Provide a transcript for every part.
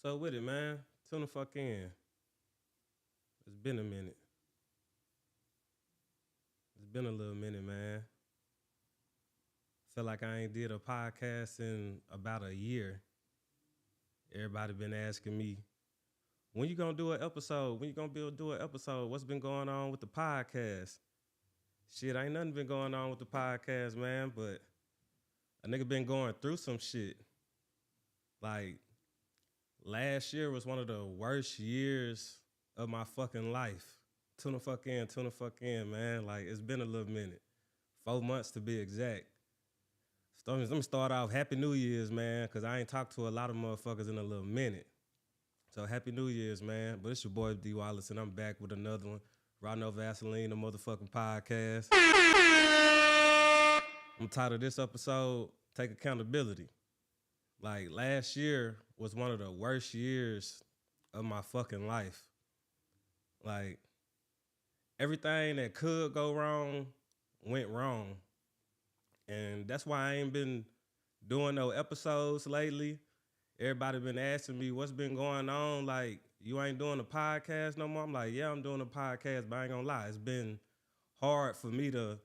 What's up with it, man? Tune the fuck in. It's been a minute. It's been a little minute, man. Feel like I ain't did a podcast in about a year. Everybody been asking me, when you gonna do an episode? When you gonna do an episode? What's been going on with the podcast? Shit, ain't nothing been going on with the podcast, man, but a nigga been going through some shit. Like, last year was one of the worst years of my fucking life. Tune the fuck in, man. Like, it's been a little minute. 4 months to be exact. So let me start off. Happy New Year's, man, because I ain't talked to a lot of motherfuckers in a little minute. So Happy New Year's, man. But it's your boy D Wallace, and I'm back with another one. Rhino Vaseline, the motherfucking podcast. I'm tired of this episode. Take accountability. Like, last year was one of the worst years of my fucking life. Like, everything that could go wrong went wrong. And that's why I ain't been doing no episodes lately. Everybody been asking me what's been going on. Like, you ain't doing a podcast no more? I'm like, yeah, I'm doing a podcast, but I ain't gonna lie. It's been hard for me to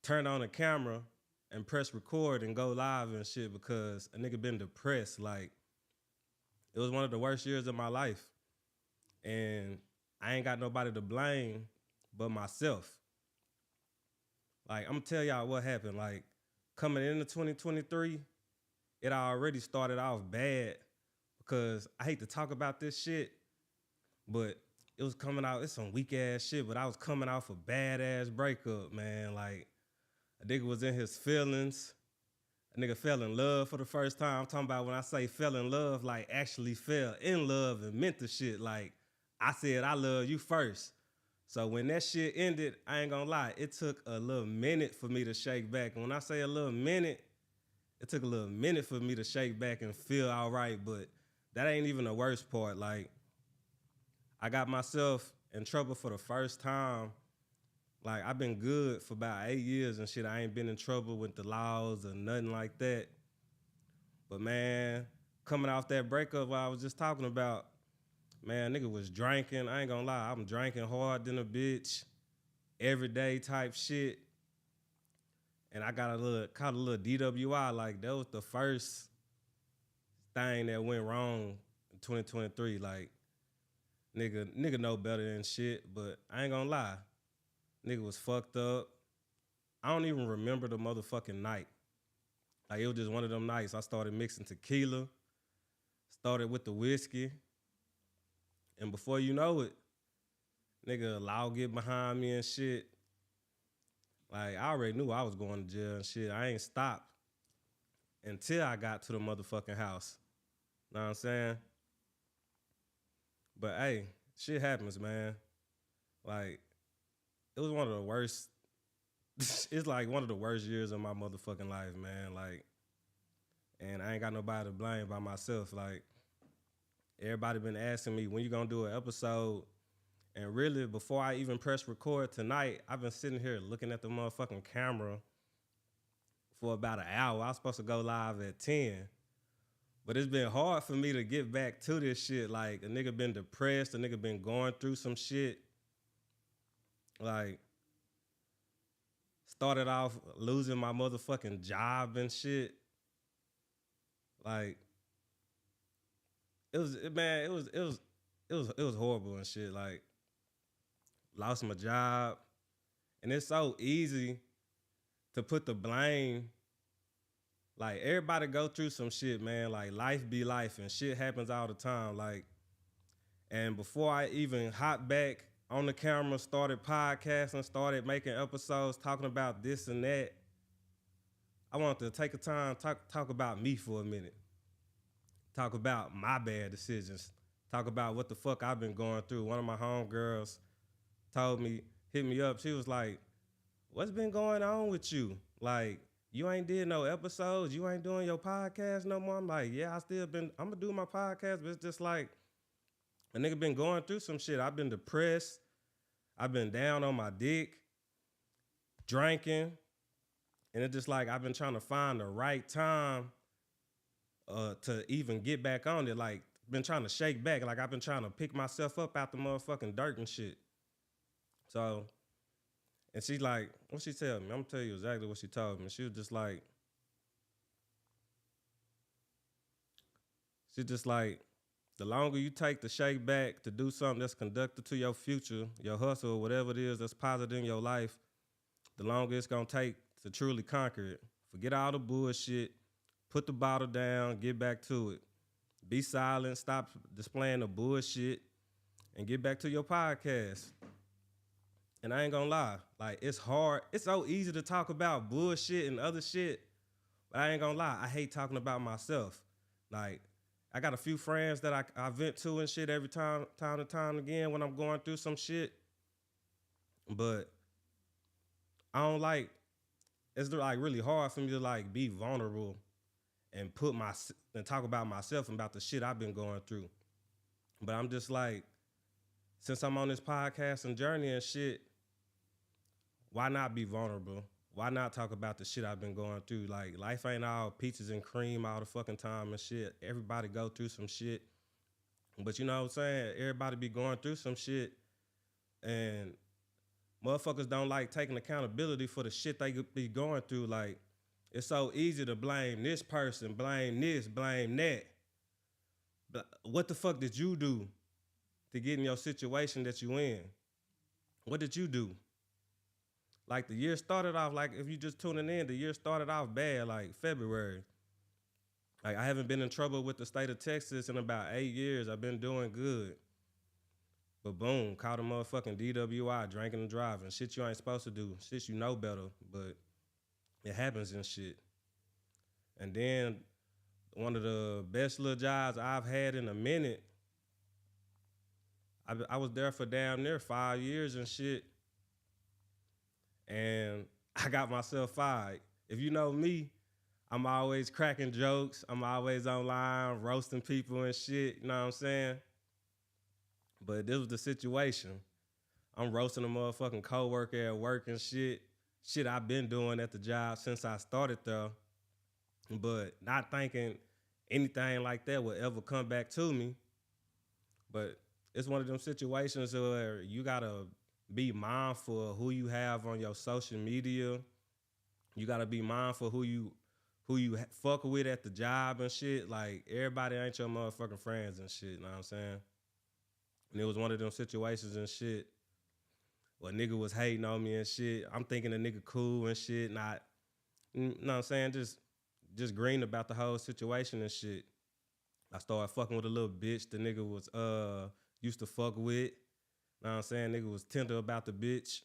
turn on the camera and press record and go live and shit because a nigga been depressed. Like, it was one of the worst years of my life. And I ain't got nobody to blame but myself. Like, I'm gonna tell y'all what happened. Like, coming into 2023, it already started off bad because I hate to talk about this shit, but it was coming out, it's some weak ass shit, but I was coming off a badass breakup, man. Like, a nigga was in his feelings. A nigga fell in love for the first time. I'm talking about when I say fell in love, like actually fell in love and meant the shit. Like, I said, I love you first. So when that shit ended, I ain't gonna lie, it took a little minute for me to shake back. And when I say a little minute, it took a little minute for me to shake back and feel all right, but that ain't even the worst part. Like, I got myself in trouble for the first time. Like, I've been good for about 8 years and shit. I ain't been in trouble with the laws or nothing like that. But man, coming off that breakup I was just talking about, man, nigga was drinking. I ain't gonna lie, I'm drinking hard than a bitch, everyday type shit. And I caught a little DWI. Like, that was the first thing that went wrong in 2023. Like, nigga know better than shit, but I ain't gonna lie. Nigga was fucked up. I don't even remember the motherfucking night. Like, it was just one of them nights. I started mixing tequila, started with the whiskey, and before you know it, nigga, law get behind me and shit. Like, I already knew I was going to jail and shit. I ain't stopped until I got to the motherfucking house. Know what I'm saying? But hey, shit happens, man. Like, it was one of the worst. It's like one of the worst years of my motherfucking life, man. Like, and I ain't got nobody to blame by myself. Like, everybody been asking me when you gonna do an episode. And really, before I even press record tonight, I've been sitting here looking at the motherfucking camera for about an hour. I was supposed to go live at 10. But it's been hard for me to get back to this shit. Like, a nigga been depressed, a nigga been going through some shit. Like, started off losing my motherfucking job and shit. Like, it was horrible and shit. Like, lost my job. And it's so easy to put the blame. Like, everybody go through some shit, man. Like, life be life and shit happens all the time. Like, and before I even hopped back on the camera, started podcasting, started making episodes, talking about this and that, I wanted to take a time, talk about me for a minute. Talk about my bad decisions. Talk about what the fuck I've been going through. One of my homegirls hit me up. She was like, what's been going on with you? Like, you ain't did no episodes. You ain't doing your podcast no more. I'm like, yeah, I'm gonna do my podcast, but it's just like, a nigga been going through some shit. I've been depressed. I've been down on my dick, drinking. And it's just like, I've been trying to find the right time to even get back on it. Like, been trying to shake back. Like I've been trying to pick myself up out the motherfucking dirt and shit. So, and she's like, what she tell me? I'm gonna tell you exactly what she told me. She just like, the longer you take to shake back to do something that's conductive to your future, your hustle, whatever it is that's positive in your life, the longer it's gonna take to truly conquer it. Forget all the bullshit. Put the bottle down. Get back to it. Be silent. Stop displaying the bullshit, and get back to your podcast. And I ain't gonna lie, like it's hard. It's so easy to talk about bullshit and other shit, but I ain't gonna lie, I hate talking about myself. Like I got a few friends that I vent to and shit every time to time again when I'm going through some shit. But I don't like, it's like really hard for me to like be vulnerable and and talk about myself and about the shit I've been going through. But I'm just like, since I'm on this podcast and journey and shit, why not be vulnerable? Why not talk about the shit I've been going through? Like life ain't all peaches and cream all the fucking time and shit. Everybody go through some shit. But you know what I'm saying? Everybody be going through some shit, and motherfuckers don't like taking accountability for the shit they be going through. Like, it's so easy to blame this person, blame this, blame that. But what the fuck did you do to get in your situation that you in? What did you do? Like the year started off, like if you just tuning in, the year started off bad, like February. Like I haven't been in trouble with the state of Texas in about 8 years. I've been doing good. But boom, caught a motherfucking DWI, drinking and driving. Shit you ain't supposed to do. Shit you know better, but it happens and shit. And then one of the best little jobs I've had in a minute, I was there for damn near 5 years and shit. And I got myself fired. If you know me, I'm always cracking jokes. I'm always online roasting people and shit. You know what I'm saying? But this was the situation. I'm roasting a motherfucking coworker at work and shit. Shit I've been doing at the job since I started there. But not thinking anything like that would ever come back to me. But it's one of them situations where you gotta be mindful of who you have on your social media. You gotta be mindful who you fuck with at the job and shit. Like everybody ain't your motherfucking friends and shit. You know what I'm saying? And it was one of them situations and shit where nigga was hating on me and shit. I'm thinking the nigga cool and shit, not, you know what I'm saying? Just green about the whole situation and shit. I started fucking with a little bitch the nigga was used to fuck with. Know what I'm saying? Nigga was tender about the bitch.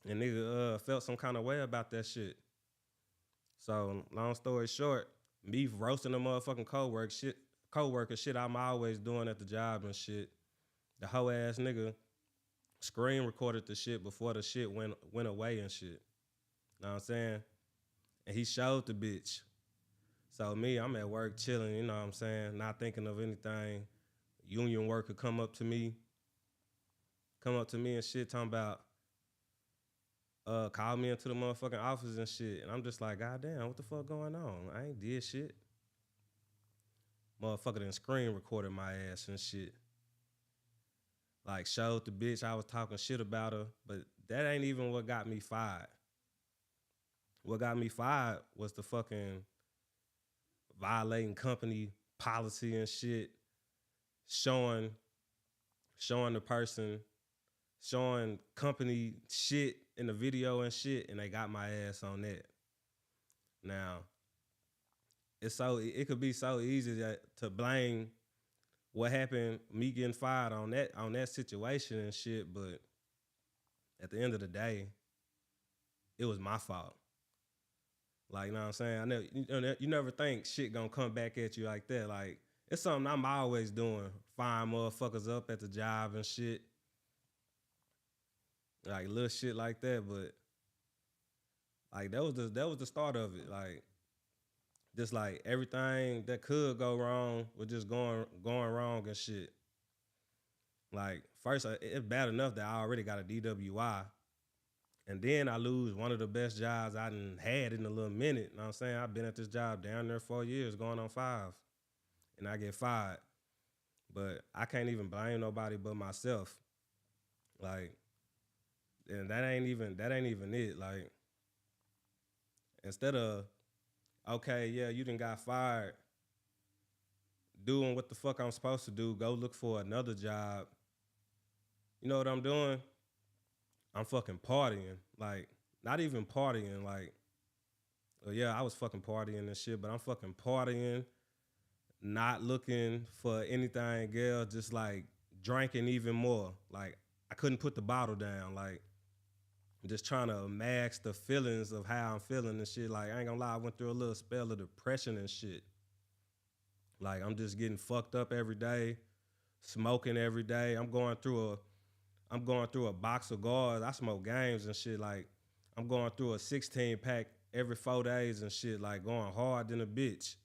And nigga felt some kind of way about that shit. So, long story short, me roasting a motherfucking coworker shit I'm always doing at the job and shit. The hoe ass nigga screen recorded the shit before the shit went away and shit. Know what I'm saying? And he showed the bitch. So me, I'm at work chilling, you know what I'm saying? Not thinking of anything. Union worker come up to me and shit, talking about, call me into the motherfucking office and shit. And I'm just like, God damn, what the fuck going on? I ain't did shit. Motherfucker done screen recorded my ass and shit. Like, showed the bitch I was talking shit about her, but that ain't even what got me fired. What got me fired was the fucking violating company policy and shit, showing the person, showing company shit in the video and shit, and they got my ass on that. Now, it could be so easy to blame what happened, me getting fired on that situation and shit, but at the end of the day, it was my fault. Like, you know what I'm saying? You never think shit gonna come back at you like that. Like, it's something I'm always doing, firing motherfuckers up at the job and shit. Like, little shit like that, but like that was the start of it. Like, just like everything that could go wrong was just going wrong and shit. Like, first, it's bad enough that I already got a DWI. And then I lose one of the best jobs I done had in a little minute. You know what I'm saying? I've been at this job down there 4 years, going on 5. And I get fired. But I can't even blame nobody but myself. Like, and that ain't even it. Like, instead of, okay, yeah, you done got fired, doing what the fuck I'm supposed to do, go look for another job. You know what I'm doing? I'm fucking partying. Like, not even partying. Like, well, yeah, I was fucking partying and shit, but I'm fucking partying, not looking for anything else, just like drinking even more. Like, I couldn't put the bottle down. Like, just trying to mask the feelings of how I'm feeling and shit. Like, I ain't gonna lie, I went through a little spell of depression and shit. Like, I'm just getting fucked up every day, smoking every day. I'm going through a box of guards. I smoke games and shit. Like, I'm going through a 16 pack every 4 days and shit. Like, going hard than a bitch,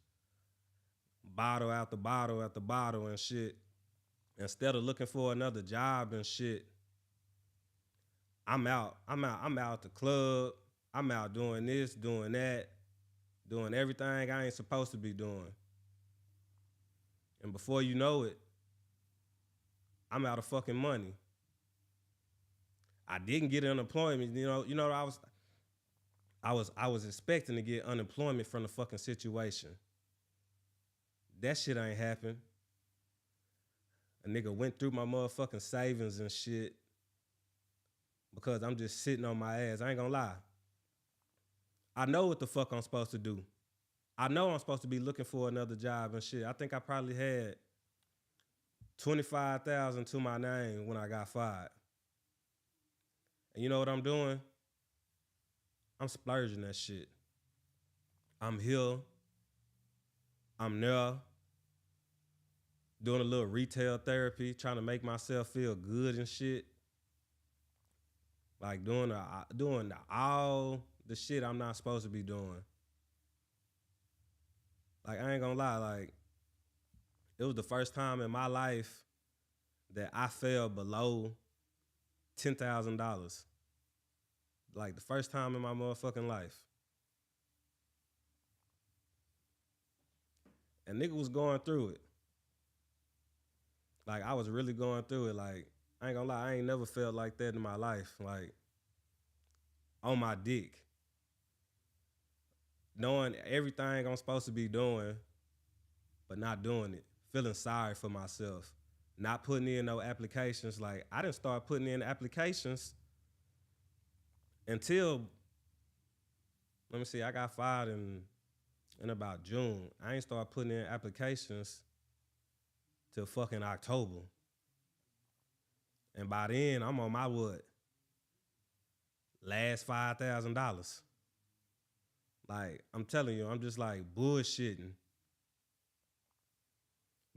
bottle after bottle after bottle and shit. Instead of looking for another job and shit, I'm out at the club. I'm out doing this, doing that, doing everything I ain't supposed to be doing. And before you know it, I'm out of fucking money. I didn't get unemployment. I was expecting to get unemployment from the fucking situation. That shit ain't happened. A nigga went through my motherfucking savings and shit because I'm just sitting on my ass. I ain't gonna lie. I know what the fuck I'm supposed to do. I know I'm supposed to be looking for another job and shit. I think I probably had 25,000 to my name when I got fired. And you know what I'm doing? I'm splurging that shit. I'm here. I'm there. Doing a little retail therapy, trying to make myself feel good and shit. Like doing all the shit I'm not supposed to be doing. Like, I ain't gonna lie, like, it was the first time in my life that I fell below $10,000. Like, the first time in my motherfucking life. And nigga was going through it. Like, I was really going through it. Like, I ain't gonna lie, I ain't never felt like that in my life. Like, on my dick. Knowing everything I'm supposed to be doing, but not doing it. Feeling sorry for myself. Not putting in no applications. Like, I didn't start putting in applications until, let me see, I got fired in about June. I ain't start putting in applications till fucking October. And by then, I'm on my what? Last $5,000. Like, I'm telling you, I'm just like bullshitting.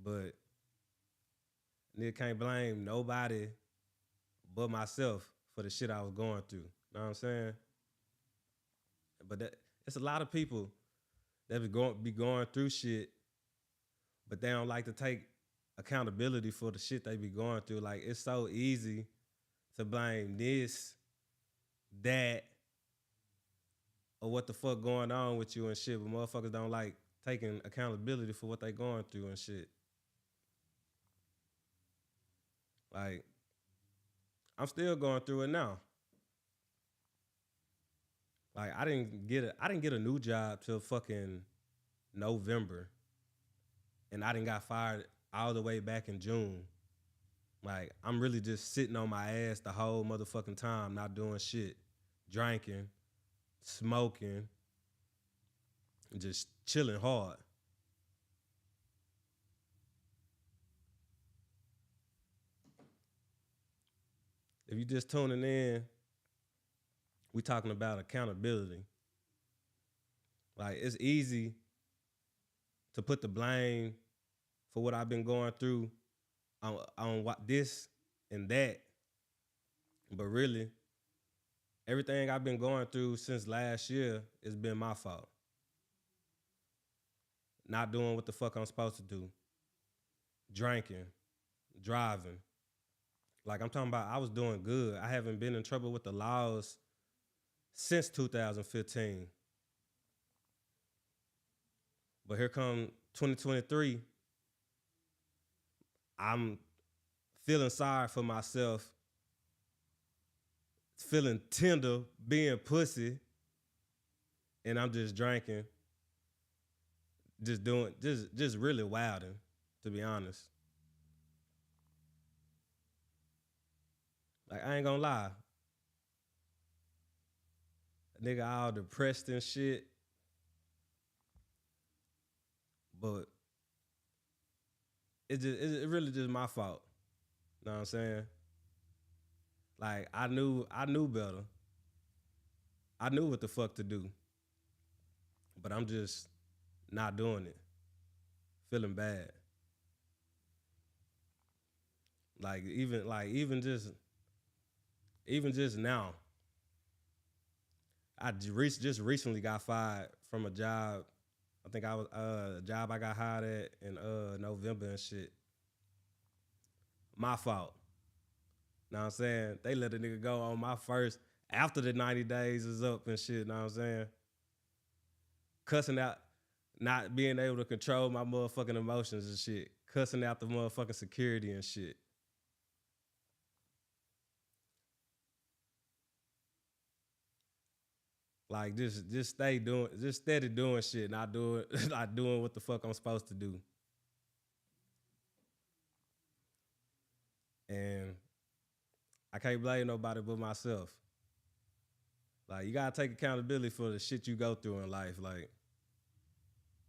But nigga can't blame nobody but myself for the shit I was going through. Know what I'm saying? But it's a lot of people that be going through shit, but they don't like to take accountability for the shit they be going through. Like, it's so easy to blame this, that, or what the fuck going on with you and shit, but motherfuckers don't like taking accountability for what they going through and shit. Like, I'm still going through it now. Like, I didn't get a new job till fucking November, and I didn't got fired all the way back in June. Like, I'm really just sitting on my ass the whole motherfucking time, not doing shit, drinking, smoking, and just chilling hard. If you just tuning in, we talking about accountability. Like, it's easy to put the blame for what I've been going through on what this and that, but really, everything I've been going through since last year has been my fault. Not doing what the fuck I'm supposed to do. Drinking, driving. Like, I'm talking about, I was doing good. I haven't been in trouble with the laws since 2015. But here come 2023. I'm feeling sorry for myself, feeling tender, being pussy, and I'm just drinking, just really wilding, to be honest. Like I ain't gonna lie, nigga all depressed and shit, but it really just my fault. Know what I'm saying? Like I knew better. I knew what the fuck to do, but I'm just not doing it. Feeling bad. Even just now, just recently got fired from a job. I think I was a job I got hired at in November and shit. My fault. Know what I'm saying? They let a nigga go on my first after the 90 days is up and shit. Know what I'm saying? Cussing out, not being able to control my motherfucking emotions and shit. Cussing out the motherfucking security and shit. Like just steady doing shit, not doing not doing what the fuck I'm supposed to do. And I can't blame nobody but myself. Like you gotta take accountability for the shit you go through in life. Like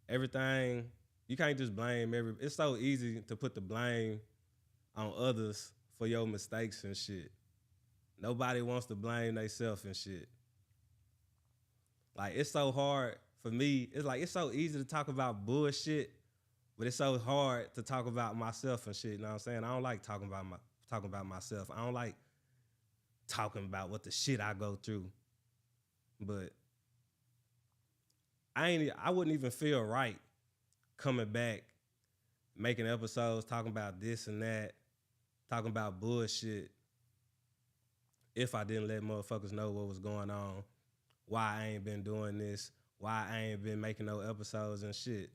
everything, you can't just blame every. It's so easy to put the blame on others for your mistakes and shit. Nobody wants to blame themselves and shit. Like it's so hard for me. It's like it's so easy to talk about bullshit, but it's so hard to talk about myself and shit. You know what I'm saying? I don't like talking about myself. I don't like talking about what the shit I go through. But I wouldn't even feel right coming back, making episodes talking about this and that, talking about bullshit if I didn't let motherfuckers know what was going on, why I ain't been doing this, why I ain't been making no episodes and shit.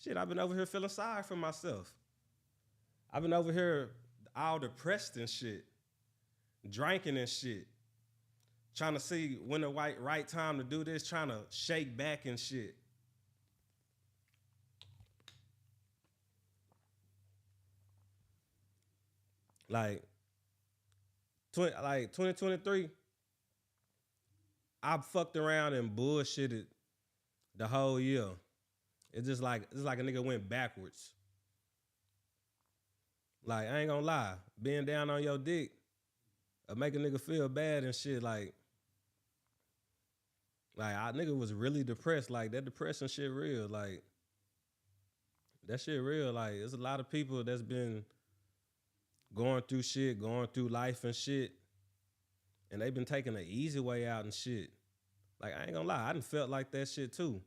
Shit, I've been over here feeling sorry for myself. I've been over here all depressed and shit, drinking and shit, trying to see when the right time to do this, trying to shake back and shit. Like, like 2023, I fucked around and bullshitted the whole year. It's like a nigga went backwards. Like I ain't gonna lie, being down on your dick or make a nigga feel bad and shit. Like I nigga was really depressed. Like that depression shit real. Like that shit real. Like there's a lot of people that's been going through shit, going through life and shit, and they've been taking the easy way out and shit. Like I ain't gonna lie, I done felt like that shit too.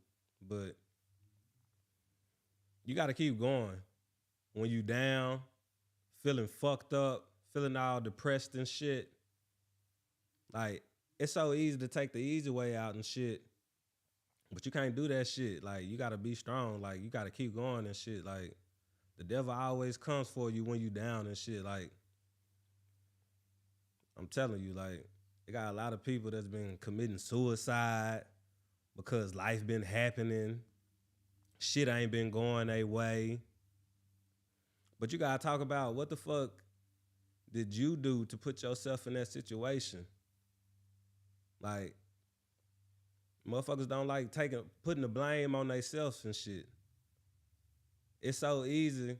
But you gotta keep going. When you down, feeling fucked up, feeling all depressed and shit, like it's so easy to take the easy way out and shit. But you can't do that shit. Like you gotta be strong. Like you gotta keep going and shit. Like the devil always comes for you when you down and shit. Like I'm telling you, like they got a lot of people that's been committing suicide because life been happening. Shit ain't been going their way. But you gotta talk about what the fuck did you do to put yourself in that situation? Like, motherfuckers don't like putting the blame on themselves and shit. It's so easy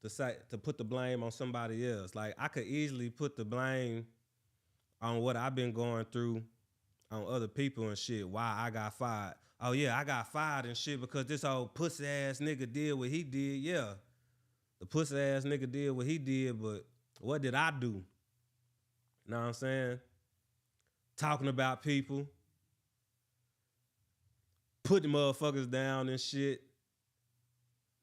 to put the blame on somebody else. Like I could easily put the blame on what I've been going through on other people and shit. Why I got fired? Oh yeah, I got fired and shit because this old pussy ass nigga did what he did. Yeah, the pussy ass nigga did what he did, but what did I do? You know what I'm saying? Talking about people, putting motherfuckers down and shit,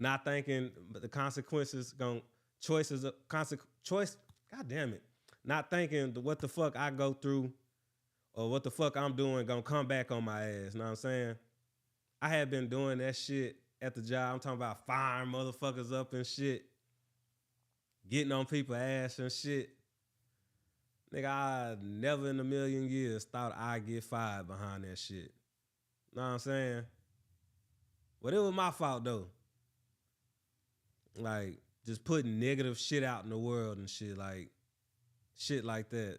not thinking the consequences going choices choice. God damn it, not thinking what the fuck I go through or what the fuck I'm doing gonna come back on my ass. You know what I'm saying? I had been doing that shit at the job. I'm talking about firing motherfuckers up and shit. getting on people's ass and shit. Nigga, I never in a million years thought I'd get fired behind that shit. Know what I'm saying? But it was my fault though. Like, just putting negative shit out in the world and shit, like shit like that.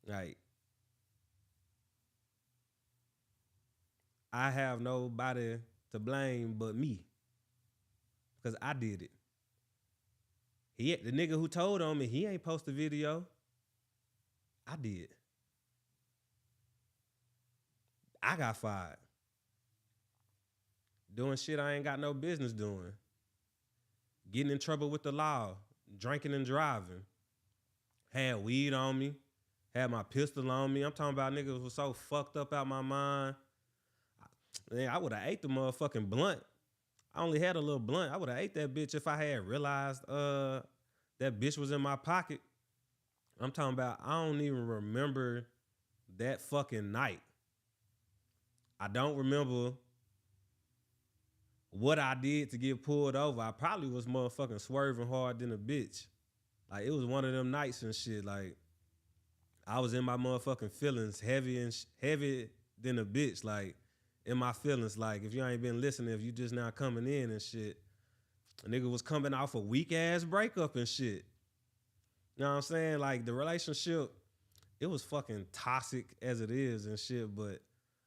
Like, I have nobody to blame but me. Cause I did it. The nigga who told on me, he ain't post a video. I did. I got fired. Doing shit I ain't got no business doing. Getting in trouble with the law. Drinking and driving. Had weed on me. Had my pistol on me. I'm talking about niggas was so fucked up out my mind. I would have ate the motherfucking blunt. I only had a little blunt. I would have ate that bitch if I had realized that bitch was in my pocket. I'm talking about I don't even remember that fucking night. I don't remember what I did to get pulled over. I probably was motherfucking swerving hard than a bitch. Like, it was one of them nights and shit. Like, I was in my motherfucking feelings heavy than a bitch. Like, in my feelings. Like, if you ain't been listening, if you just now coming in and shit, a nigga was coming off a weak ass breakup and shit. You know what I'm saying? Like, the relationship, it was fucking toxic as it is and shit, but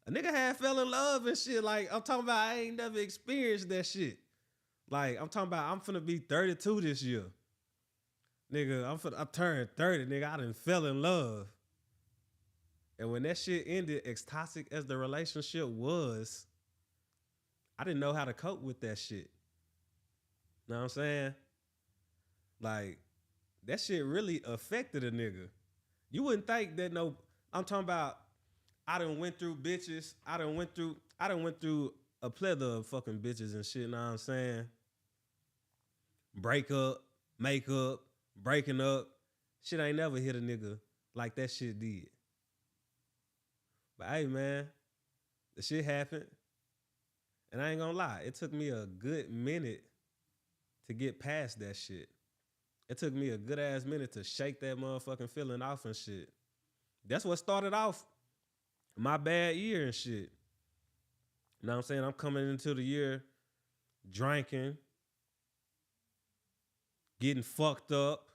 a nigga had fell in love and shit. Like, I'm talking about I ain't never experienced that shit. Like, I'm talking about I'm finna be 32 this year. Nigga, I turned 30, nigga. I done fell in love. And when that shit ended, as toxic as the relationship was, I didn't know how to cope with that shit. Know what I'm saying? Like, that shit really affected a nigga. You wouldn't think that I'm talking about I done went through bitches. I done went through a plethora of fucking bitches and shit, know what I'm saying? Break up, make up, breaking up. Shit ain't never hit a nigga like that shit did. But hey, man, the shit happened. And I ain't gonna lie, it took me a good minute to get past that shit. It took me a good ass minute to shake that motherfucking feeling off and shit. That's what started off my bad year and shit. You know what I'm saying? I'm coming into the year drinking, getting fucked up,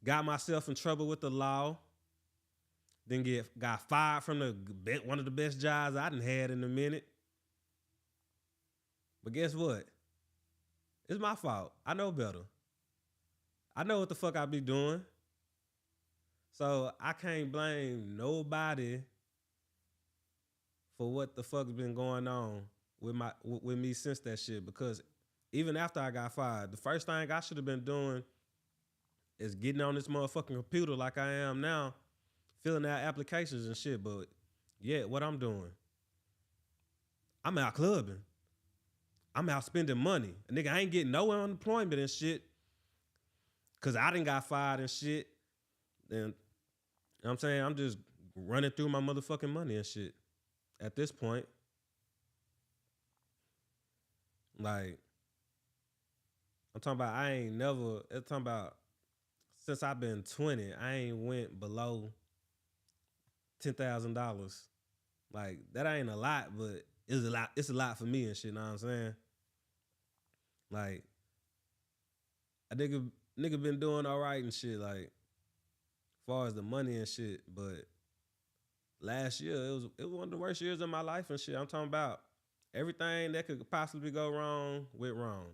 got myself in trouble with the law, then got fired from one of the best jobs I done had in a minute. But guess what? It's my fault. I know better. I know what the fuck I be doing. So I can't blame nobody for what the fuck's been going on with me since that shit. Because even after I got fired, the first thing I should have been doing is getting on this motherfucking computer like I am now, filling out applications and shit. But yeah, what I'm doing, I'm out clubbing. I'm out spending money. A nigga, I ain't getting no unemployment and shit. Cause I done got fired and shit. Then, you know what I'm saying? I'm just running through my motherfucking money and shit. At this point. Like, I'm talking about since I've been 20, I ain't went below $10,000. Like, that ain't a lot, but it's a lot for me and shit, know what I'm saying? Like, a nigga been doing all right and shit, like, as far as the money and shit, but last year, it was one of the worst years of my life and shit. I'm talking about everything that could possibly go wrong went wrong.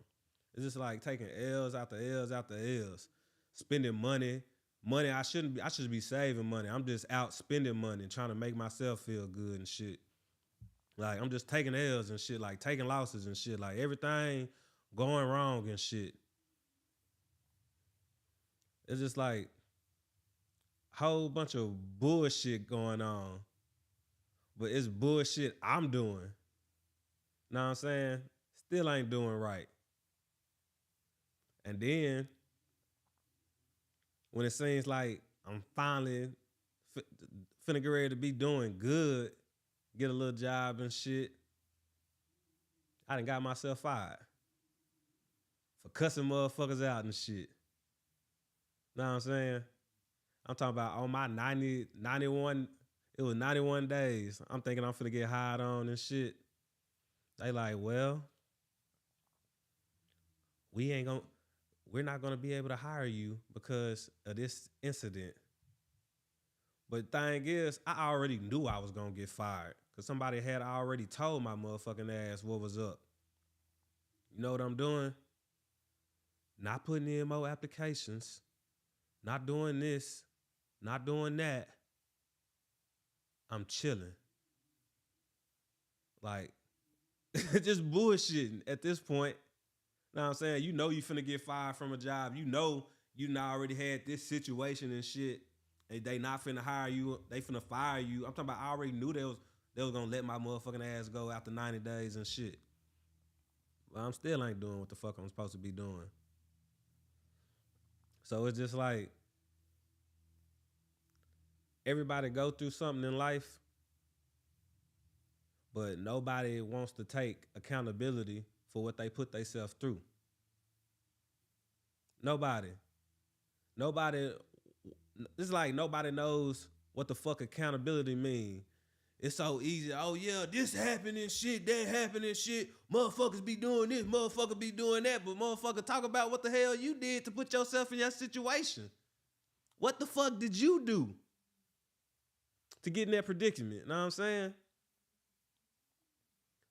It's just like taking L's after L's after L's, spending money I should be saving money. I'm just out spending money, trying to make myself feel good and shit. Like, I'm just taking L's and shit, like taking losses and shit, like everything going wrong and shit. It's just like whole bunch of bullshit going on, but it's bullshit I'm doing. Know what I'm saying? Still ain't doing right. And then when it seems like I'm finally finna get ready to be doing good, get a little job and shit, I done got myself fired. for cussing motherfuckers out and shit. Know what I'm saying? I'm talking about on my 90, 91, it was 91 days. I'm thinking I'm finna get hired on and shit. They like, well, we ain't gonna, we're not gonna be able to hire you because of this incident. But thing is, I already knew I was gonna get fired because somebody had already told my motherfucking ass what was up. You know what I'm doing? Not putting in more applications, not doing this, not doing that. I'm chilling. Like, just bullshitting at this point. Know what I'm saying? You know you finna get fired from a job. You know you not already had this situation and shit. And they not finna hire you. They finna fire you. I'm talking about I already knew they was gonna let my motherfucking ass go after 90 days and shit. But I'm still ain't doing what the fuck I'm supposed to be doing. So it's just like everybody go through something in life, but nobody wants to take accountability for what they put themselves through. Nobody. Nobody. It's like nobody knows what the fuck accountability mean. It's so easy. Oh yeah, this happened and shit, that happened and shit. Motherfuckers be doing this, motherfucker be doing that, but motherfucker talk about what the hell you did to put yourself in that situation. What the fuck did you do to get in that predicament? Know what I'm saying?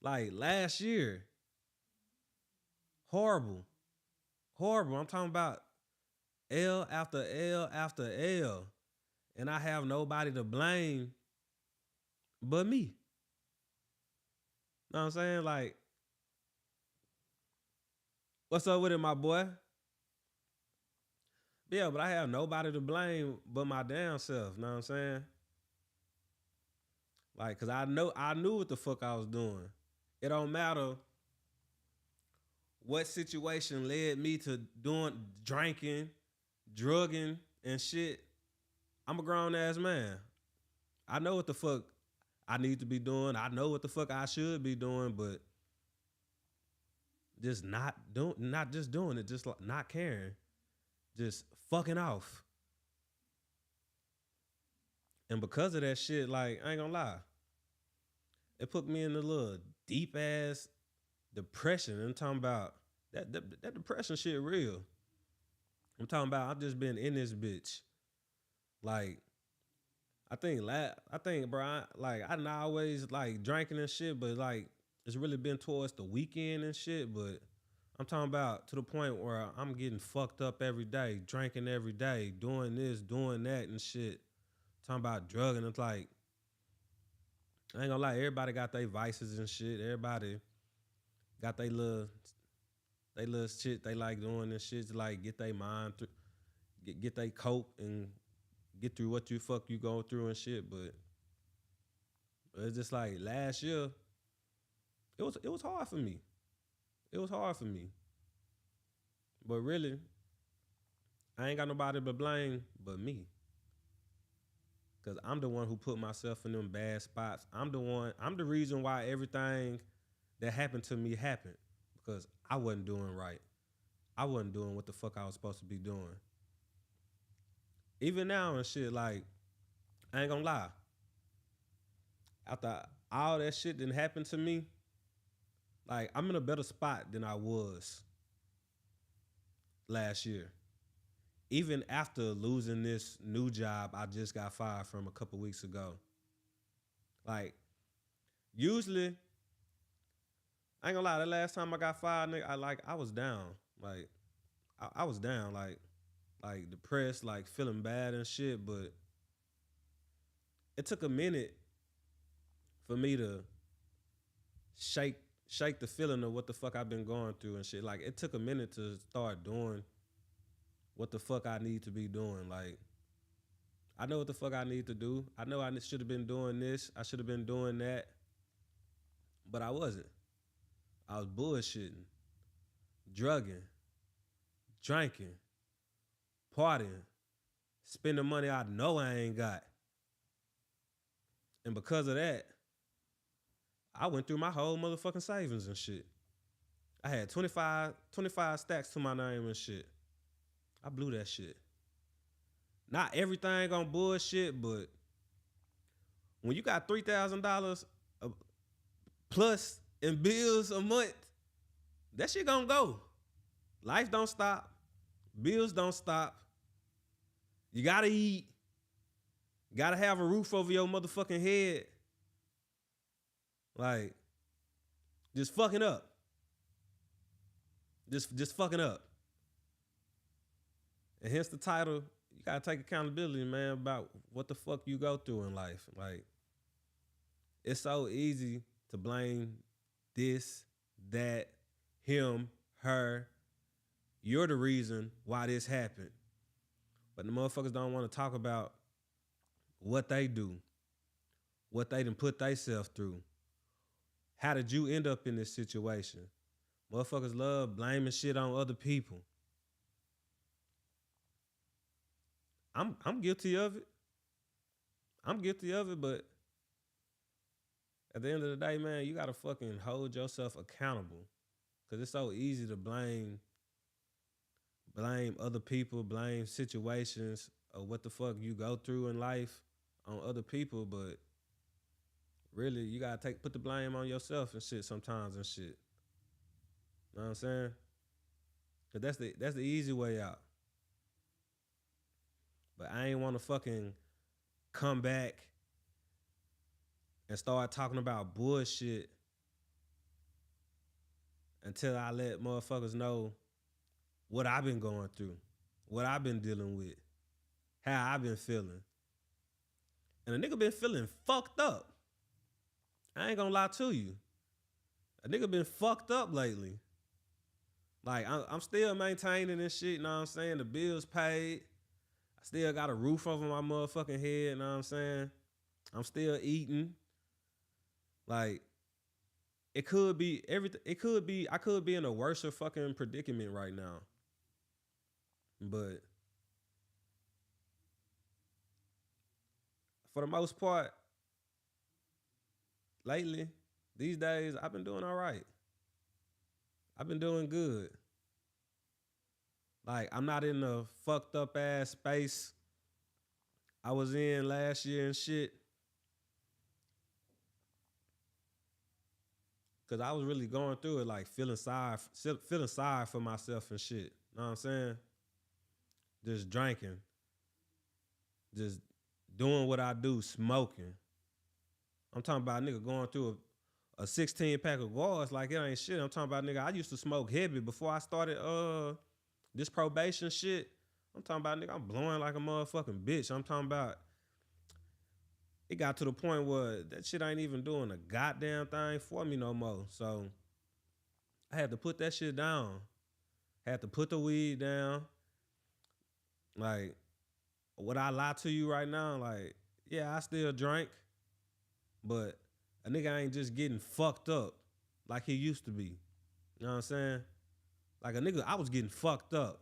Like last year, horrible. Horrible. I'm talking about L after L after L. And I have nobody to blame but me. Know what I'm saying? Like, what's up with it, my boy? Yeah, but I have nobody to blame but my damn self. Know what I'm saying? Like, cause I knew what the fuck I was doing. It don't matter what situation led me to doing drinking, drugging, and shit. I'm a grown ass man. I know what the fuck I need to be doing. I know what the fuck I should be doing, but just not just doing it, just like not caring, just fucking off. And because of that shit, like I ain't gonna lie, it put me in a little deep ass depression. And I'm talking about that depression shit real. I'm talking about I've just been in this bitch. Like I think, bro, I not always like drinking and shit, but like it's really been towards the weekend and shit. But I'm talking about to the point where I'm getting fucked up every day, drinking every day, doing this, doing that and shit. Talking about drugging. It's like, I ain't gonna lie, everybody got their vices and shit. Everybody got they little shit they like doing and shit to like get their mind through, get they cope and get through what you fuck you go through and shit. But it's just like last year, it was hard for me. It was hard for me. But really, I ain't got nobody to blame but me. Cause I'm the one who put myself in them bad spots. I'm the reason why everything that happened to me happened. Because I wasn't doing right. I wasn't doing what the fuck I was supposed to be doing. Even now and shit, like, I ain't gonna lie. After all that shit didn't happen to me, like, I'm in a better spot than I was last year. Even after losing this new job I just got fired from a couple weeks ago. Like, usually, I ain't gonna lie, the last time I got fired, nigga, I was down. Like, I was down, like depressed, like feeling bad and shit, but it took a minute for me to shake the feeling of what the fuck I've been going through and shit. Like, it took a minute to start doing what the fuck I need to be doing. Like, I know what the fuck I need to do. I know I should have been doing this. I should have been doing that. But I wasn't. I was bullshitting, drugging, drinking, partying, spending money I know I ain't got. And because of that, I went through my whole motherfucking savings and shit. I had 25 stacks to my name and shit. I blew that shit. Not everything on bullshit, but when you got $3,000 plus in bills a month, that shit gonna go. Life don't stop. Bills don't stop. You gotta eat. You gotta have a roof over your motherfucking head. Like, just fucking up. Just fucking up. And hence the title, you gotta take accountability, man, about what the fuck you go through in life. Like, it's so easy to blame this, that, him, her. You're the reason why this happened. But the motherfuckers don't want to talk about what they do, what they done put themselves through. How did you end up in this situation? Motherfuckers love blaming shit on other people. I'm guilty of it. I'm guilty of it, but at the end of the day, man, you gotta fucking hold yourself accountable. Cause it's so easy to blame other people, blame situations of what the fuck you go through in life on other people, but really you gotta put the blame on yourself and shit sometimes and shit. Know what I'm saying? Cause that's the easy way out. But I ain't wanna fucking come back and start talking about bullshit until I let motherfuckers know what I've been going through, what I've been dealing with, how I've been feeling. And a nigga been feeling fucked up. I ain't gonna lie to you. A nigga been fucked up lately. Like, I'm still maintaining this shit, you know what I'm saying? The bills paid. I still got a roof over my motherfucking head, you know what I'm saying? I'm still eating. Like, it could be everything. I could be in a worse fucking predicament right now. But for the most part, lately, these days, I've been doing all right. I've been doing good. Like, I'm not in the fucked up ass space I was in last year and shit. Cause I was really going through it, like feeling sorry for myself and shit. Know what I'm saying? Just drinking. Just doing what I do, smoking. I'm talking about a nigga going through a 16 pack of guards like it ain't shit. I'm talking about nigga, I used to smoke heavy before I started this probation shit. I'm talking about nigga, I'm blowing like a motherfucking bitch. I'm talking about it got to the point where that shit ain't even doing a goddamn thing for me no more. So I had to put that shit down. Had to put the weed down. Like, would I lie to you right now? Like, yeah, I still drink, but a nigga ain't just getting fucked up like he used to be. You know what I'm saying? Like a nigga, I was getting fucked up.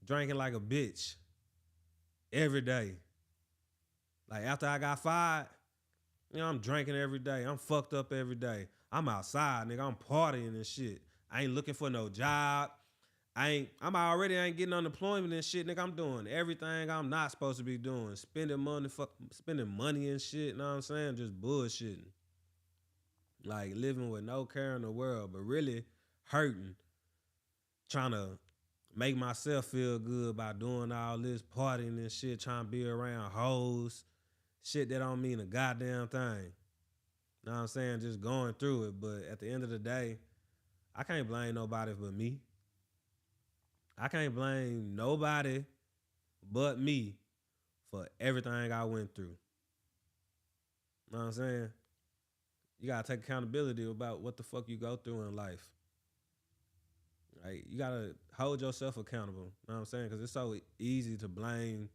Drinking like a bitch. Every day. Like after I got fired, you know, I'm drinking every day. I'm fucked up every day. I'm outside, nigga. I'm partying and shit. I ain't looking for no job. I ain't getting unemployment and shit, nigga. I'm doing everything I'm not supposed to be doing. Spending money and shit, you know what I'm saying? Just bullshitting. Like living with no care in the world, but really hurting. Trying to make myself feel good by doing all this partying and shit, trying to be around hoes. Shit that don't mean a goddamn thing. Know what I'm saying? Just going through it. But at the end of the day, I can't blame nobody but me. I can't blame nobody but me for everything I went through. Know what I'm saying? You gotta take accountability about what the fuck you go through in life. Like, you gotta hold yourself accountable. Know what I'm saying? Because it's so easy to blame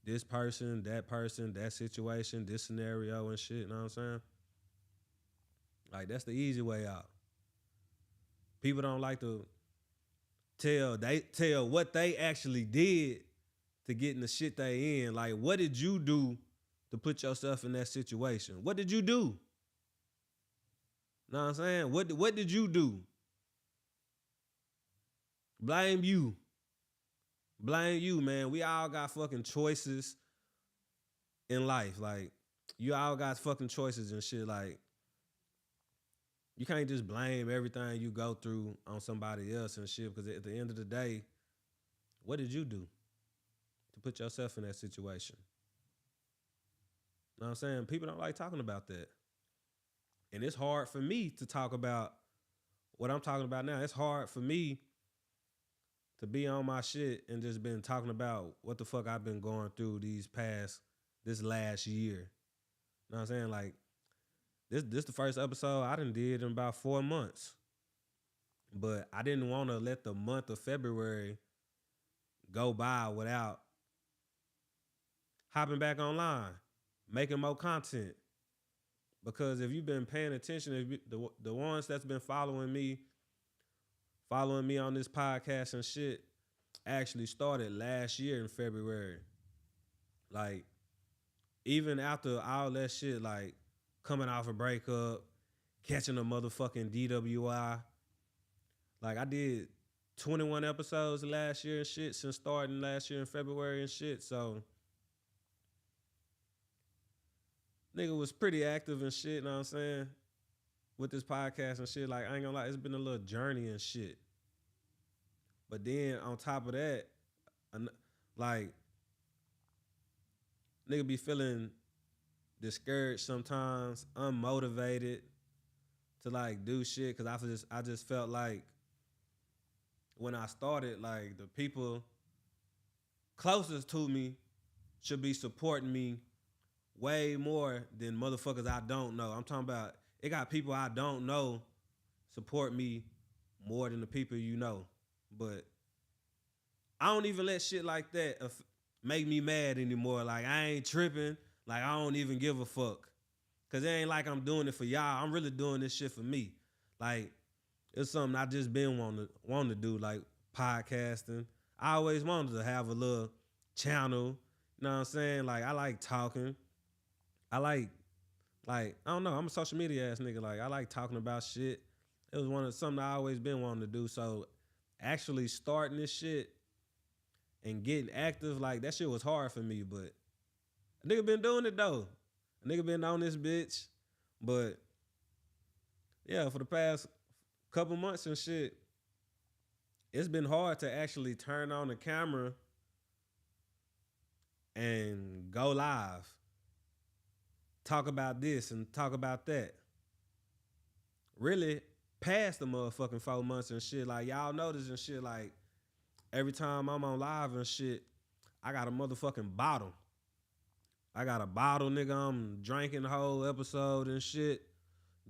this person, that situation, this scenario and shit. Know what I'm saying? Like, that's the easy way out. People don't like to tell what they actually did to get in the shit they in. Like, what did you do to put yourself in that situation? What did you do? Know what I'm saying? What did you do? Blame you. Blame you, man. We all got fucking choices in life. Like, you all got fucking choices and shit. Like, you can't just blame everything you go through on somebody else and shit. Because at the end of the day, what did you do to put yourself in that situation? You know what I'm saying? People don't like talking about that. And it's hard for me to talk about what I'm talking about now. It's hard for me to be on my shit and just been talking about what the fuck I've been going through this last year. You know what I'm saying? Like, this the first episode I done did in about 4 months. But I didn't want to let the month of February go by without hopping back online, making more content. Because if you've been paying attention, if the ones that's been following me on this podcast and shit, actually started last year in February. Like, even after all that shit, like coming off a breakup, catching a motherfucking DWI. Like, I did 21 episodes last year and shit since starting last year in February and shit. So, nigga was pretty active and shit, you know what I'm saying? With this podcast and shit. Like, I ain't gonna lie, it's been a little journey and shit. But then on top of that, like, nigga be feeling discouraged sometimes, unmotivated to like do shit. Cause I just felt like when I started, like, the people closest to me should be supporting me way more than motherfuckers I don't know. I'm talking about, it got people I don't know support me more than the people you know. But I don't even let shit like that make me mad anymore. Like, I ain't tripping. Like, I don't even give a fuck. Cause it ain't like I'm doing it for y'all. I'm really doing this shit for me. Like, it's something I just been wanting to do, like podcasting. I always wanted to have a little channel. You know what I'm saying? Like, I like talking. I like, I don't know. I'm a social media ass nigga. Like, I like talking about shit. It was something I always been wanting to do. So actually starting this shit and getting active, like, that shit was hard for me. But a nigga been doing it though. A nigga been on this bitch. But yeah, for the past couple months and shit, it's been hard to actually turn on the camera and go live. Talk about this and talk about that. Really past the motherfucking 4 months and shit. Like, y'all notice and shit, like, every time I'm on live and shit, I got a motherfucking bottle. I got a bottle, nigga. I'm drinking the whole episode and shit.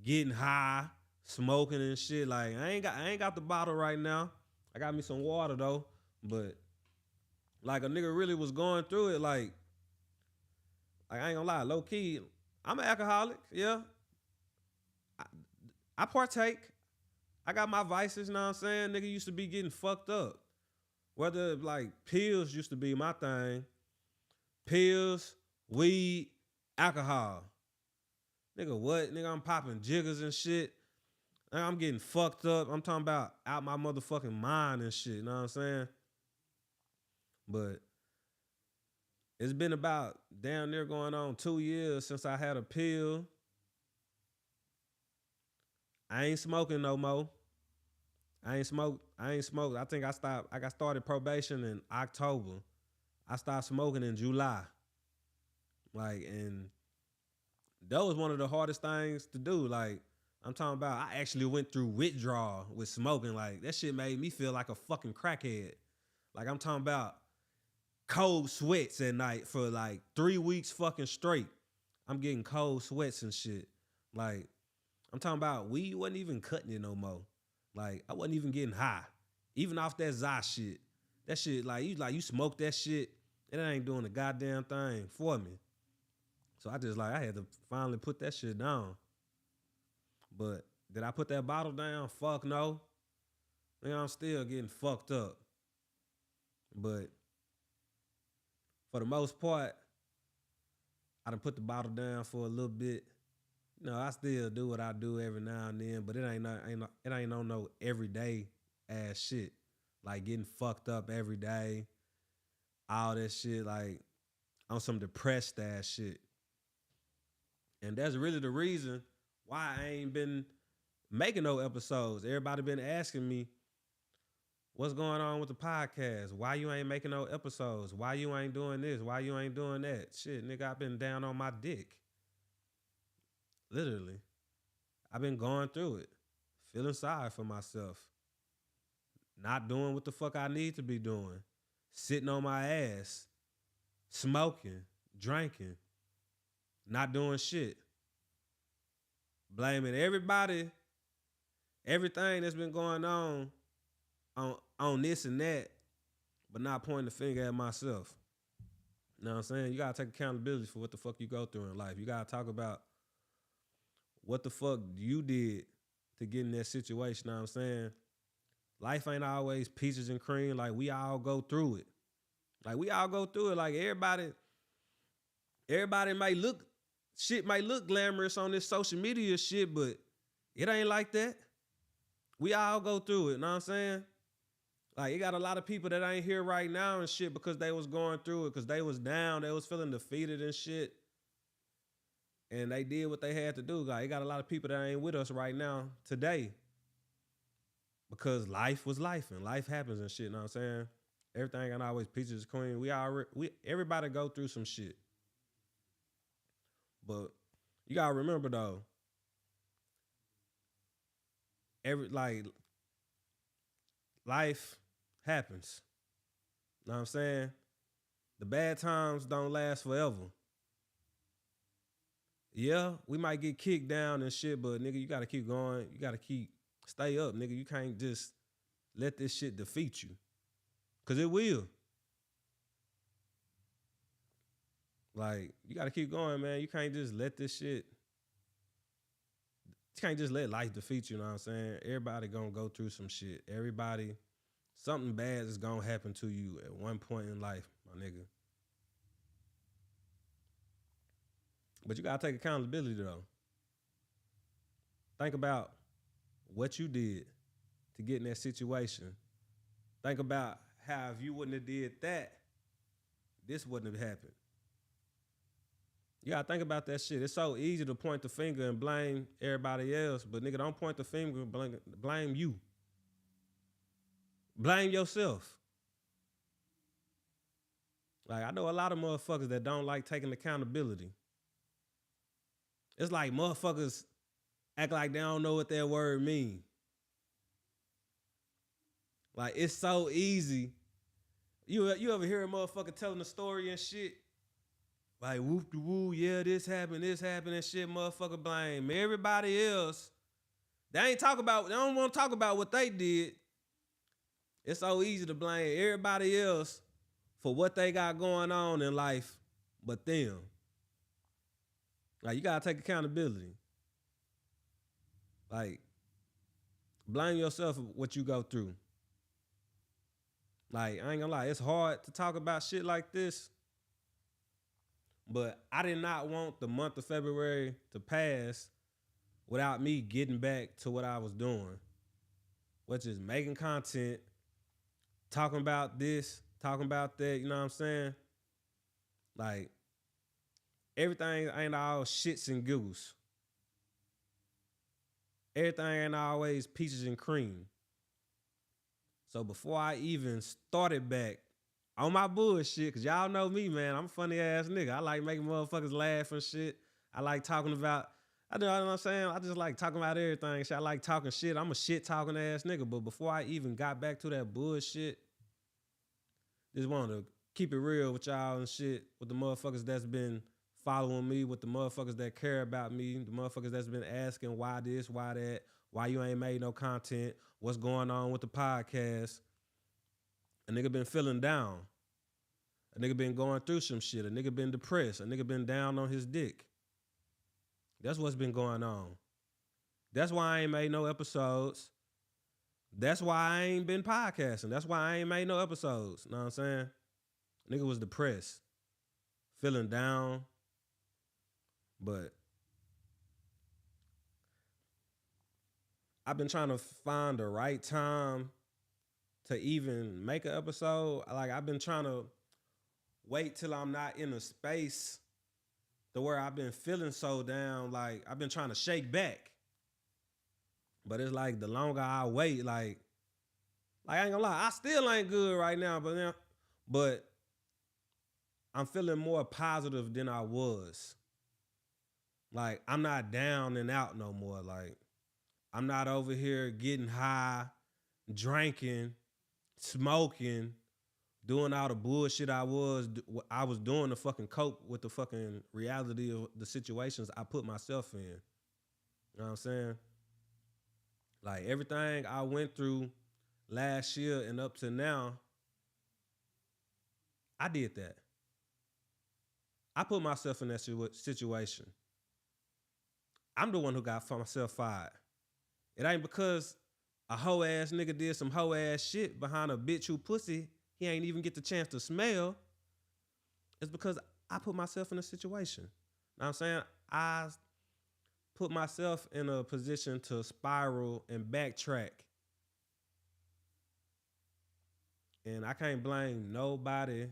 Getting high, smoking and shit. Like, I ain't got the bottle right now. I got me some water though. But like, a nigga really was going through it. Like I ain't gonna lie, low key, I'm an alcoholic. Yeah, I partake. I got my vices. You know what I'm saying? Nigga used to be getting fucked up. Whether like pills used to be my thing. Pills, weed, alcohol. Nigga, what? Nigga, I'm popping jiggers and shit. I'm getting fucked up. I'm talking about out my motherfucking mind and shit. You know what I'm saying? But it's been about down there going on 2 years since I had a pill. I ain't smoking no more. I ain't smoked. I think I got started probation in October. I stopped smoking in July. Like, and that was one of the hardest things to do. Like, I'm talking about, I actually went through withdrawal with smoking. Like, that shit made me feel like a fucking crackhead. Like, I'm talking about cold sweats at night for like 3 weeks fucking straight. I'm getting cold sweats and shit. Like, I'm talking about weed wasn't even cutting it no more. Like, I wasn't even getting high. Even off that Zah shit. That shit, you smoke that shit, and it ain't doing a goddamn thing for me. So I had to finally put that shit down. But did I put that bottle down? Fuck no. Nigga, I'm still getting fucked up. But for the most part, I done put the bottle down for a little bit. You know, I still do what I do every now and then, but it ain't on no everyday ass shit. like getting fucked up every day, all that shit, like on some depressed ass shit. And that's really the reason why I ain't been making no episodes. Everybody been asking me, what's going on with the podcast? Why you ain't making no episodes? Why you ain't doing this? Why you ain't doing that? Shit, nigga, I've been down on my dick. Literally. I've been going through it. Feeling sorry for myself. Not doing what the fuck I need to be doing. Sitting on my ass. Smoking. Drinking. Not doing shit. Blaming everybody, everything that's been going on this and that, but not pointing the finger at myself. You know what I'm saying? You gotta take accountability for what the fuck you go through in life. You gotta talk about what the fuck you did to get in that situation. You know what I'm saying? Life ain't always peaches and cream. Like, we all go through it. Like, everybody might look, shit might look glamorous on this social media shit, but it ain't like that. We all go through it, you know what I'm saying? Like, you got a lot of people that ain't here right now and shit because they was going through it, because they was down, they was feeling defeated and shit. And they did what they had to do. Like, you got a lot of people that ain't with us right now today because life was life and life happens and shit, you know what I'm saying? Everything ain't always peaches and cream. Everybody go through some shit. But you gotta remember though, life happens. You know what I'm saying? The bad times don't last forever. Yeah, we might get kicked down and shit, but nigga, you gotta keep going. You gotta stay up, nigga. You can't just let this shit defeat you. Cause it will. Like, you gotta keep going, man. You can't just let this shit, you can't just let life defeat you, you know what I'm saying? Everybody gonna go through some shit. Something bad is gonna happen to you at one point in life, my nigga. But you gotta take accountability though. Think about what you did to get in that situation. Think about how if you wouldn't have did that, this wouldn't have happened. You gotta think about that shit. It's so easy to point the finger and blame everybody else, but nigga, don't point the finger, blame you. Blame yourself. Like, I know a lot of motherfuckers that don't like taking accountability. It's like motherfuckers act like they don't know what that word mean. Like, it's so easy. You ever hear a motherfucker telling a story and shit? Like, whoop de woo, yeah, this happened and shit, motherfucker blame everybody else. They don't want to talk about what they did. It's so easy to blame everybody else for what they got going on in life but them. Like, you gotta take accountability. Like, blame yourself for what you go through. Like, I ain't gonna lie, it's hard to talk about shit like this, but I did not want the month of February to pass without me getting back to what I was doing, which is making content, talking about this, talking about that, you know what I'm saying? Like, everything ain't all shits and giggles. Everything ain't always peaches and cream. So before I even started back on my bullshit, because y'all know me, man, I'm a funny ass nigga. I like making motherfuckers laugh and shit. I like talking about, you know what I'm saying? I just like talking about everything. Shit. I like talking shit. I'm a shit talking ass nigga. But before I even got back to that bullshit, just wanted to keep it real with y'all and shit, with the motherfuckers that's been following me, with the motherfuckers that care about me, the motherfuckers that's been asking why this, why that, why you ain't made no content, what's going on with the podcast. A nigga been feeling down. A nigga been going through some shit. A nigga been depressed. A nigga been down on his dick. That's what's been going on. That's why I ain't made no episodes. That's why I ain't been podcasting. That's why I ain't made no episodes. Know what I'm saying? Nigga was depressed. Feeling down. But I've been trying to find the right time to even make an episode. Like I've been trying to wait till I'm not in a space to where I've been feeling so down. Like I've been trying to shake back. But it's like the longer I wait, like I ain't gonna lie, I still ain't good right now, but I'm feeling more positive than I was. Like I'm not down and out no more. Like I'm not over here getting high, drinking, smoking, doing all the bullshit I was doing to fucking cope with the fucking reality of the situations I put myself in. You know what I'm saying? Like everything I went through last year and up to now, I did that. I put myself in that situation. I'm the one who got myself fired. It ain't because a hoe ass nigga did some hoe ass shit behind a bitch who pussy he ain't even get the chance to smell. It's because I put myself in a situation. You know what I'm saying? I put myself in a position to spiral and backtrack. And I can't blame nobody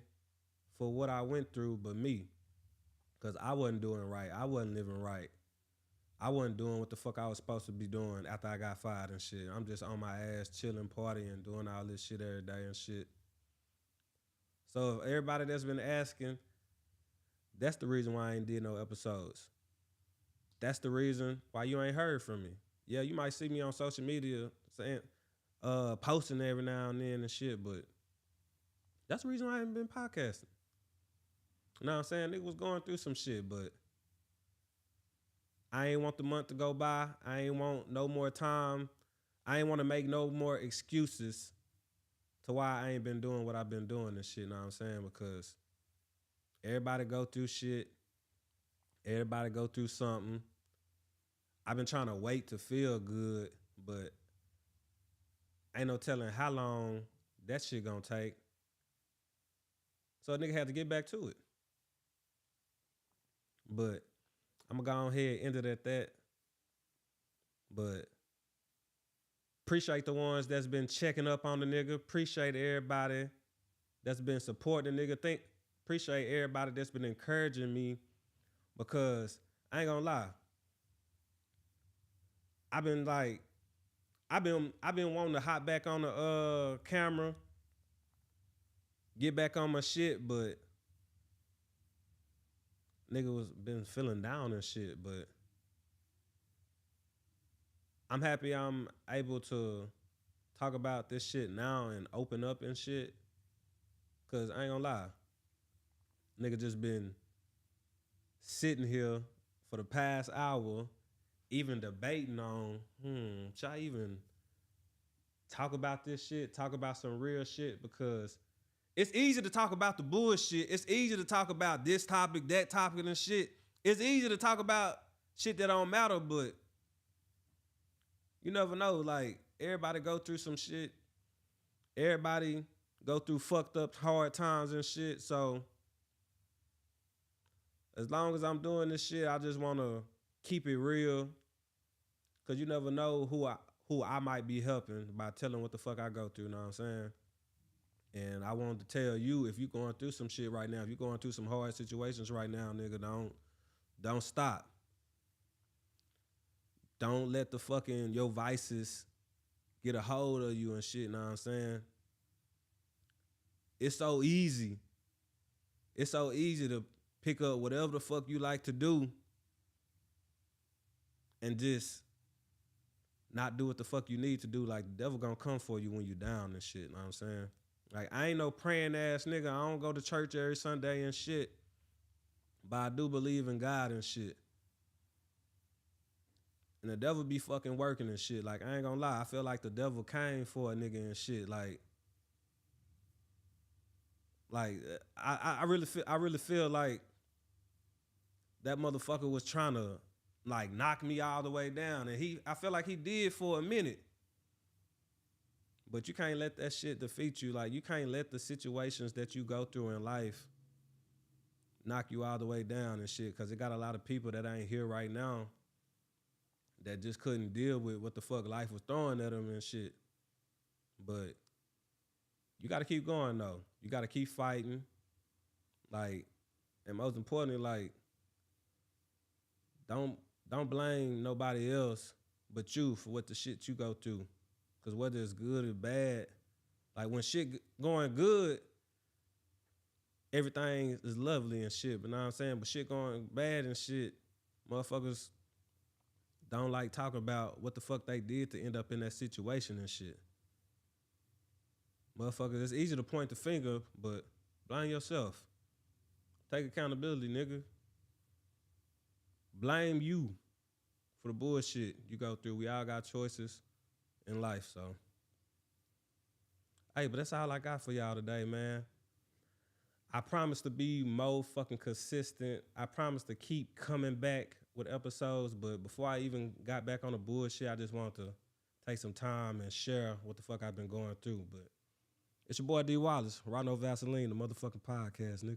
for what I went through but me. Because I wasn't doing right. I wasn't living right. I wasn't doing what the fuck I was supposed to be doing after I got fired and shit. I'm just on my ass chilling, partying, doing all this shit every day and shit. So if everybody that's been asking, that's the reason why I ain't did no episodes. That's the reason why you ain't heard from me. Yeah, you might see me on social media saying, posting every now and then and shit, but that's the reason why I ain't been podcasting. You know what I'm saying? Nigga was going through some shit, but I ain't want the month to go by. I ain't want no more time. I ain't want to make no more excuses to why I ain't been doing what I've been doing and shit, you know what I'm saying? Because everybody go through shit. Everybody go through something. I've been trying to wait to feel good, but ain't no telling how long that shit gonna take. So a nigga had to get back to it. But I'm gonna go ahead and end it at that. But appreciate the ones that's been checking up on the nigga. Appreciate everybody that's been supporting the nigga. Appreciate everybody that's been encouraging me, because I ain't gonna lie. I've been wanting to hop back on the camera, get back on my shit, but nigga was been feeling down and shit. But I'm happy I'm able to talk about this shit now and open up and shit. Cause I ain't gonna lie, nigga just been sitting here for the past hour, even debating on, should I even talk about this shit, talk about some real shit? Because it's easy to talk about the bullshit. It's easy to talk about this topic, that topic and shit. It's easy to talk about shit that don't matter, but you never know. Like, everybody go through some shit. Everybody go through fucked up hard times and shit. So as long as I'm doing this shit, I just want to keep it real, because you never know who I might be helping by telling what the fuck I go through, you know what I'm saying? And I wanted to tell you, if you're going through some shit right now, if you're going through some hard situations right now, nigga, don't stop. Don't let the fucking your vices get a hold of you and shit, you know what I'm saying? It's so easy. It's so easy to pick up whatever the fuck you like to do and just not do what the fuck you need to do. Like, the devil gonna come for you when you down and shit, you know what I'm saying? Like, I ain't no praying ass nigga. I don't go to church every Sunday and shit, but I do believe in God and shit. And the devil be fucking working and shit. Like, I ain't gonna lie, I feel like the devil came for a nigga and shit. Like I really feel like that motherfucker was trying to like knock me all the way down, and I feel like he did for a minute. But you can't let that shit defeat you. Like, you can't let the situations that you go through in life knock you all the way down and shit, because it got a lot of people that ain't here right now that just couldn't deal with what the fuck life was throwing at them and shit. But you got to keep going though. You got to keep fighting. Like, and most importantly, like, don't blame nobody else but you for what the shit you go through. Cause whether it's good or bad, like when shit going good, everything is lovely and shit. But know what I'm saying? But shit going bad and shit, motherfuckers don't like talking about what the fuck they did to end up in that situation and shit. Motherfuckers, it's easy to point the finger, but blame yourself. Take accountability, nigga. Blame you for the bullshit you go through. We all got choices in life, so. Hey, but that's all I got for y'all today, man. I promise to be more fucking consistent. I promise to keep coming back with episodes, but before I even got back on the bullshit, I just wanted to take some time and share what the fuck I've been going through. But it's your boy D Wallace, Rhino Vaseline, the motherfucking podcast, nigga.